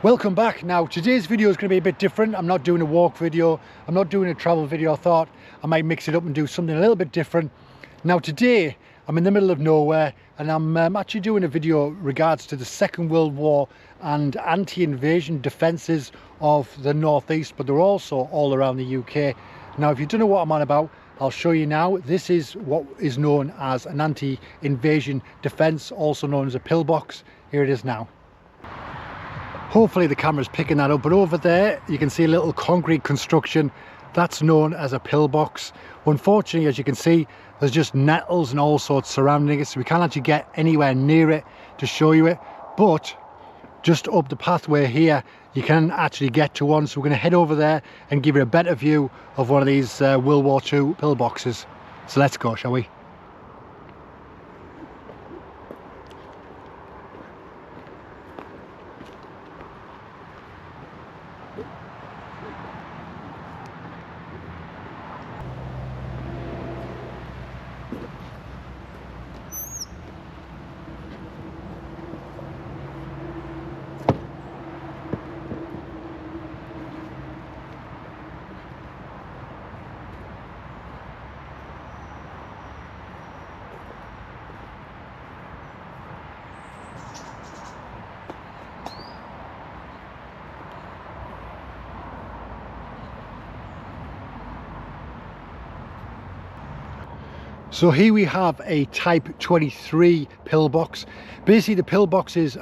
Welcome back. Now today's video is going to be a bit different. I'm not doing a walk video, I'm not doing a travel video. I thought I might mix it up and do something a little bit different. Now today I'm in the middle of nowhere and I'm actually doing a video regards to the Second World War and anti-invasion defences of the northeast, but they're also all around the UK. Now if you don't know what I'm on about, I'll show you now. This is what is known as an anti-invasion defence, also known as a pillbox. Here it is now. Hopefully the camera's picking that up, but over there you can see a little concrete construction that's known as a pillbox. Unfortunately, as you can see, there's just nettles and all sorts surrounding it, so we can't actually get anywhere near it to show you it, but just up the pathway here you can actually get to one. So we're going to head over there and give you a better view of one of these World War II pillboxes. So let's go, shall we? So here we have a Type 23 pillbox. Basically the pillboxes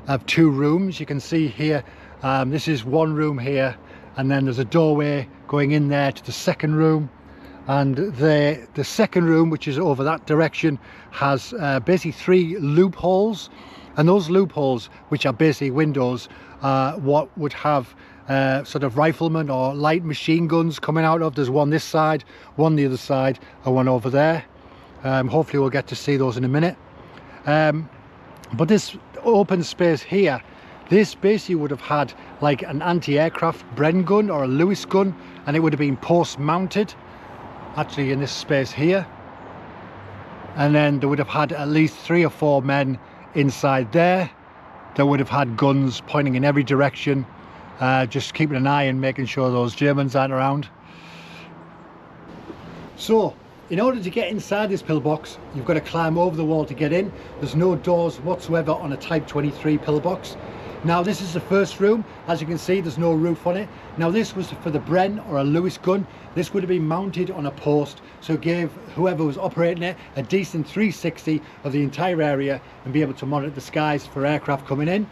have two rooms. You can see here, this is one room here, and then there's a doorway going in there to the second room. And the second room, which is over that direction, has basically three loopholes. And those loopholes, which are basically windows, what would have sort of riflemen or light machine guns coming out of. There's one this side, one the other side, and one over there. Hopefully we'll get to see those in a minute. But this open space here, this basically would have had like an anti-aircraft Bren gun or a Lewis gun, and it would have been post mounted actually in this space here. And then they would have had at least 3 or 4 men inside there that would have had guns pointing in every direction, just keeping an eye and making sure those Germans aren't around. So in order to get inside this pillbox, you've got to climb over the wall to get in. There's no doors whatsoever on a Type 23 pillbox. Now this is the first room. As you can see, there's no roof on it. Now this was for the Bren or a Lewis gun. This would have been mounted on a post, so it gave whoever was operating it a decent 360 of the entire area and be able to monitor the skies for aircraft coming in.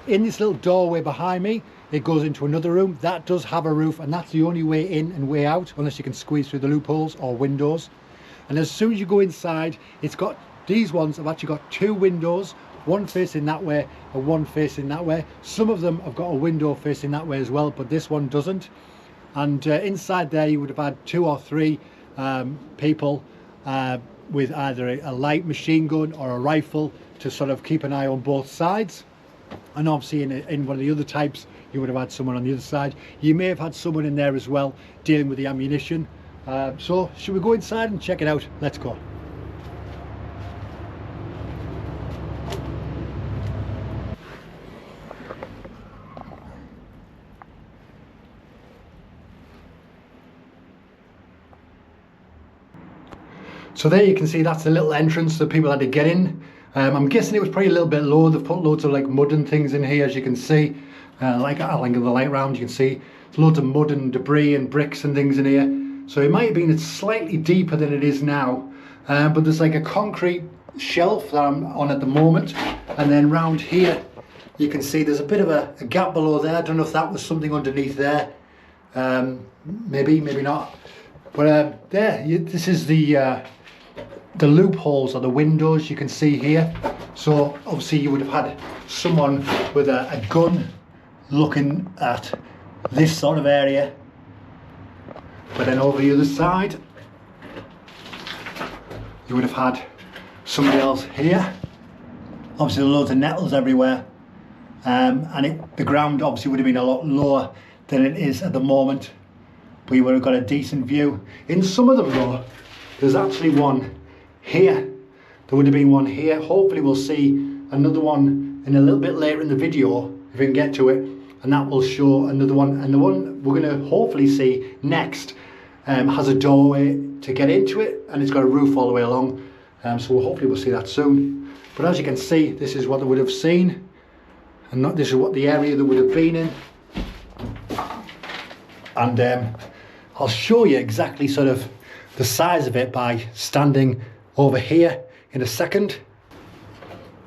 In this little doorway behind me, it goes into another room that does have a roof, and that's the only way in and way out, unless you can squeeze through the loopholes or windows. And as soon as you go inside, it's got, these ones have actually got 2 windows, one facing that way and one facing that way. Some of them have got a window facing that way as well, but this one doesn't. And inside there you would have had 2 or 3 people with either a light machine gun or a rifle to sort of keep an eye on both sides. And obviously in one of the other types you would have had someone on the other side. You may have had someone in there as well dealing with the ammunition. So should we go inside and check it out? Let's go. So there you can see that's the little entrance that people had to get in. I'm guessing it was probably a little bit low. They've put loads of like mud and things in here, as you can see. Like I'll angle the light round, you can see there's loads of mud and debris and bricks and things in here. So it might have been slightly deeper than it is now. But there's like a concrete shelf that I'm on at the moment. And then round here, you can see there's a bit of a gap below there. I don't know if that was something underneath there. Maybe not. But this is the loopholes or the windows you can see here. So obviously you would have had someone with a gun looking at this sort of area, but then over the other side you would have had somebody else here. Obviously loads of nettles everywhere, and the ground obviously would have been a lot lower than it is at the moment, but you would have got a decent view. In some of them though, there's actually one here. There would have been one here. Hopefully we'll see another one in a little bit later in the video if we can get to it, and that will show another one. And the one we're going to hopefully see next has a doorway to get into it, and it's got a roof all the way along, so hopefully we'll see that soon. But as you can see, this is what they would have seen, and this is what the area they would have been in. And I'll show you exactly sort of the size of it by standing over here in a second.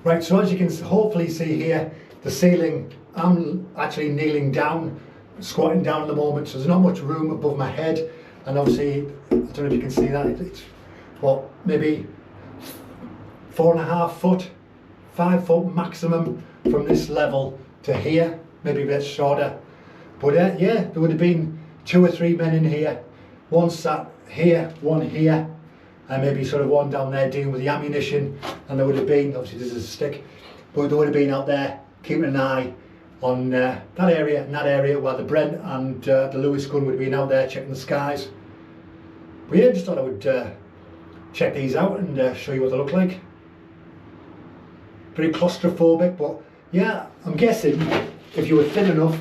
Right, so as you can hopefully see here, the ceiling, I'm actually kneeling down, squatting down at the moment, so there's not much room above my head. And obviously, I don't know if you can see that, it's what, maybe 4.5 foot, 5 foot maximum from this level to here, maybe a bit shorter. But yeah, there would have been 2 or 3 men in here, one sat here, one here, and maybe sort of one down there dealing with the ammunition. And there would have been, obviously this is a stick, but there would have been out there keeping an eye on that area and that area where the Bren and the Lewis gun would have been out there checking the skies. But yeah, just thought I would check these out and show you what they look like. Pretty claustrophobic, but yeah, I'm guessing if you were thin enough,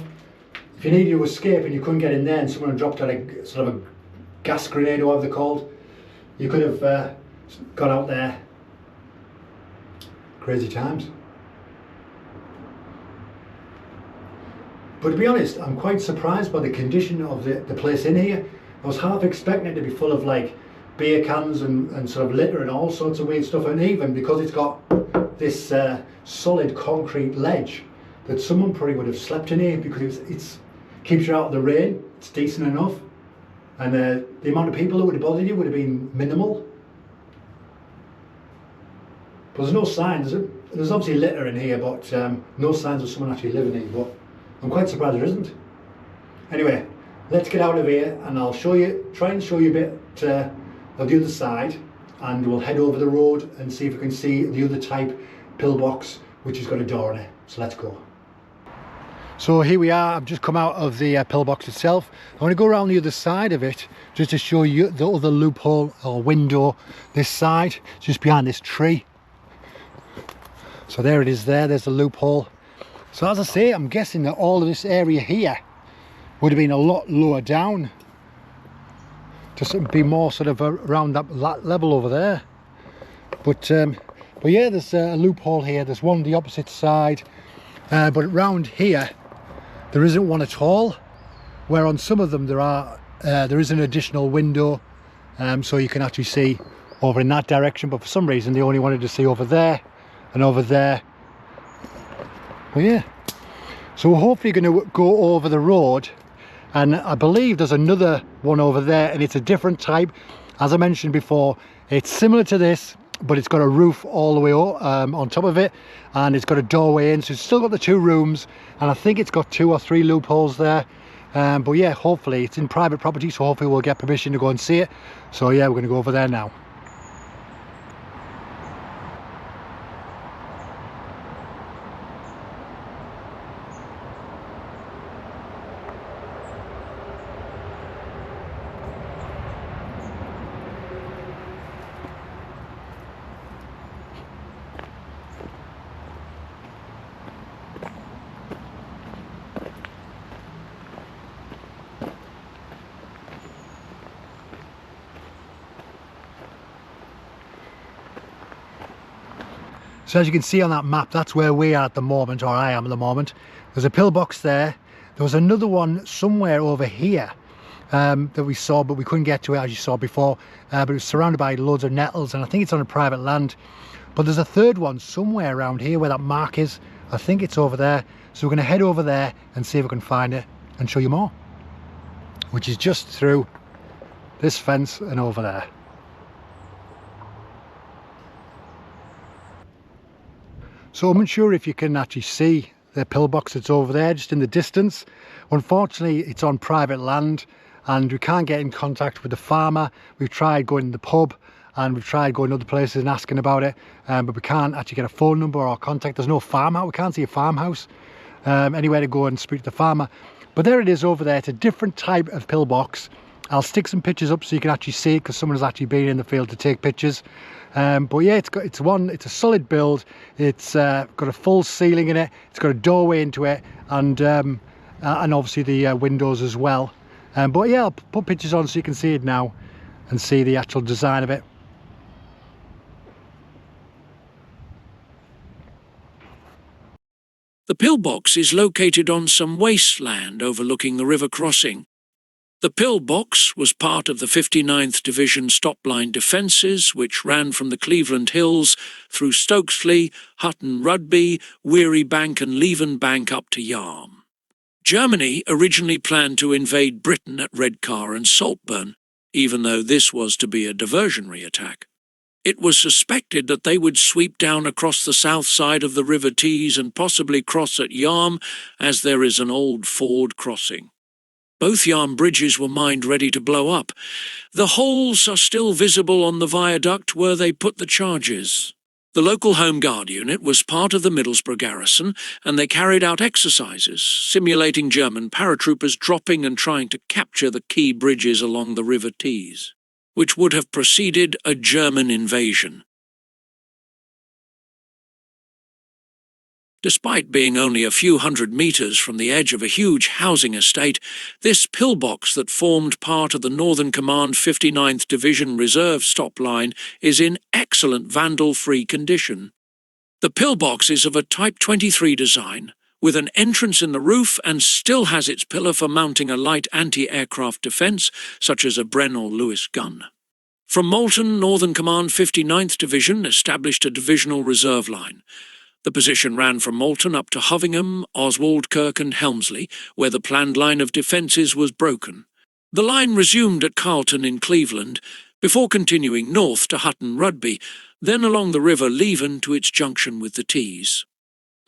if you needed to escape and you couldn't get in there and someone dropped a sort of a gas grenade or whatever they're called, you could have gone out there. Crazy times. But to be honest, I'm quite surprised by the condition of the place in here. I was half expecting it to be full of like beer cans and sort of litter and all sorts of weird stuff, and even because it's got this solid concrete ledge, that someone probably would have slept in here, because it's keeps you out of the rain, it's decent enough, and the amount of people that would have bothered you would have been minimal. But there's no signs, there's obviously litter in here, but no signs of someone actually living here, but I'm quite surprised there isn't. Anyway, let's get out of here and I'll try and show you a bit of the other side, and we'll head over the road and see if we can see the other type pillbox which has got a door in it. So let's go. So here we are, I've just come out of the pillbox itself. I want to go around the other side of it just to show you the other loophole or window this side, just behind this tree. So there it is there, there's the loophole. So as I say, I'm guessing that all of this area here would have been a lot lower down, to be more sort of around that level over there. But yeah, there's a loophole here, there's one on the opposite side, but around here there isn't one at all, where on some of them there is an additional window, so you can actually see over in that direction, but for some reason they only wanted to see over there and over there. Well, yeah, so we're hopefully going to go over the road, and I believe there's another one over there, and it's a different type. As I mentioned before, it's similar to this, but it's got a roof all the way on top of it, and it's got a doorway in, so it's still got the 2 rooms, and I think it's got 2 or 3 loopholes there. But yeah, hopefully it's in private property, so hopefully we'll get permission to go and see it. So yeah, we're going to go over there now. So as you can see on that map, that's where we are at the moment, or I am at the moment. There's a pillbox there. There was another one somewhere over here that we saw, but we couldn't get to it, as you saw before. But it was surrounded by loads of nettles, and I think it's on a private land. But there's a third one somewhere around here where that mark is. I think it's over there. So we're going to head over there and see if we can find it and show you more, which is just through this fence and over there. So I'm unsure if you can actually see the pillbox that's over there just in the distance. Unfortunately, it's on private land and we can't get in contact with the farmer. We've tried going to the pub and we've tried going to other places and asking about it, but we can't actually get a phone number or contact. There's no farmhouse, we can't see a farmhouse, anywhere to go and speak to the farmer. But there it is over there. It's a different type of pillbox. I'll stick some pictures up so you can actually see it, because someone has actually been in the field to take pictures. But yeah, it's a solid build. It's got a full ceiling in it. It's got a doorway into it, and obviously the windows as well. But yeah, I'll put pictures on so you can see it now and see the actual design of it. The pillbox is located on some wasteland overlooking the river crossing. The pillbox was part of the 59th Division stop-line defences, which ran from the Cleveland Hills through Stokesley, Hutton Rugby, Weary Bank and Leven Bank up to Yarm. Germany originally planned to invade Britain at Redcar and Saltburn, even though this was to be a diversionary attack. It was suspected that they would sweep down across the south side of the River Tees and possibly cross at Yarm, as there is an old ford crossing. Both Yarm bridges were mined ready to blow up. The holes are still visible on the viaduct where they put the charges. The local Home Guard unit was part of the Middlesbrough garrison, and they carried out exercises, simulating German paratroopers dropping and trying to capture the key bridges along the River Tees, which would have preceded a German invasion. Despite being only a few hundred metres from the edge of a huge housing estate, this pillbox that formed part of the Northern Command 59th Division Reserve stop line is in excellent vandal-free condition. The pillbox is of a Type 23 design, with an entrance in the roof, and still has its pillar for mounting a light anti-aircraft defence, such as a Bren or Lewis gun. From Moulton, Northern Command 59th Division established a divisional reserve line. The position ran from Moulton up to Hovingham, Oswaldkirk and Helmsley, where the planned line of defences was broken. The line resumed at Carlton in Cleveland, before continuing north to Hutton Rugby, then along the River Leven to its junction with the Tees.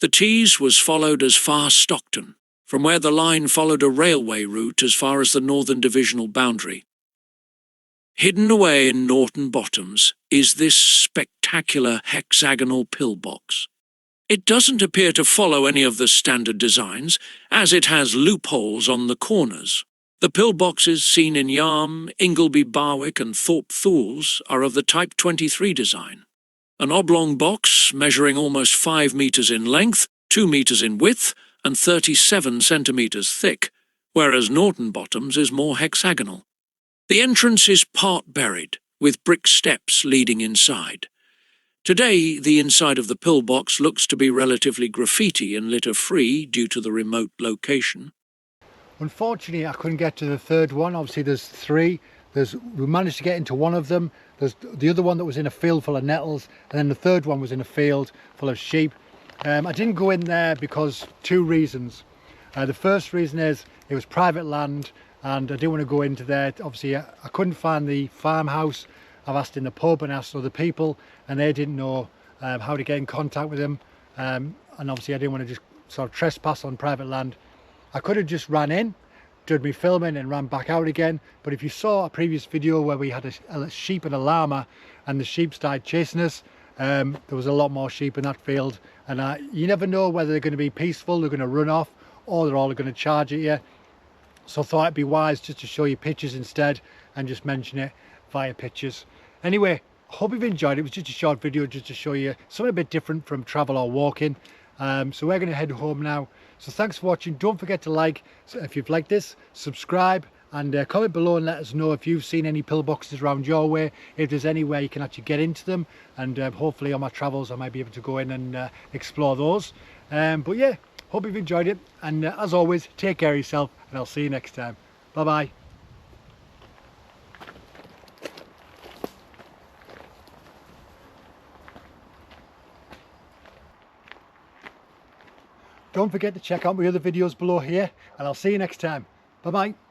The Tees was followed as far as Stockton, from where the line followed a railway route as far as the Northern Divisional boundary. Hidden away in Norton Bottoms is this spectacular hexagonal pillbox. It doesn't appear to follow any of the standard designs, as it has loopholes on the corners. The pillboxes seen in Yarm, Ingleby Barwick and Thorpe Thewles are of the Type 23 design. An oblong box measuring almost 5 metres in length, 2 metres in width and 37 centimetres thick, whereas Norton Bottoms is more hexagonal. The entrance is part buried, with brick steps leading inside. Today, the inside of the pillbox looks to be relatively graffiti and litter-free due to the remote location. Unfortunately, I couldn't get to the third one. Obviously, there's 3. We managed to get into one of them. There's the other one that was in a field full of nettles, and then the third one was in a field full of sheep. I didn't go in there because 2 reasons. The first reason is it was private land, and I didn't want to go into there. Obviously, I couldn't find the farmhouse. I've asked in the pub and asked other people, and they didn't know how to get in contact with them. And obviously I didn't want to just sort of trespass on private land. I could have just ran in, did me filming and ran back out again. But if you saw a previous video where we had a sheep and a llama, and the sheep started chasing us, there was a lot more sheep in that field. And you never know whether they're going to be peaceful, they're going to run off, or they're all going to charge at you. So I thought it'd be wise just to show you pictures instead, and just mention it via pictures. Anyway, hope you've enjoyed it. It was just a short video just to show you something a bit different from travel or walking. So we're going to head home now. So thanks for watching. Don't forget to like if you've liked this, subscribe, and comment below and let us know if you've seen any pillboxes around your way, if there's any way you can actually get into them, and hopefully on my travels I might be able to go in and explore those. But yeah, hope you've enjoyed it, and as always, take care of yourself, and I'll see you next time. Bye bye. Don't forget to check out my other videos below here, and I'll see you next time. Bye bye.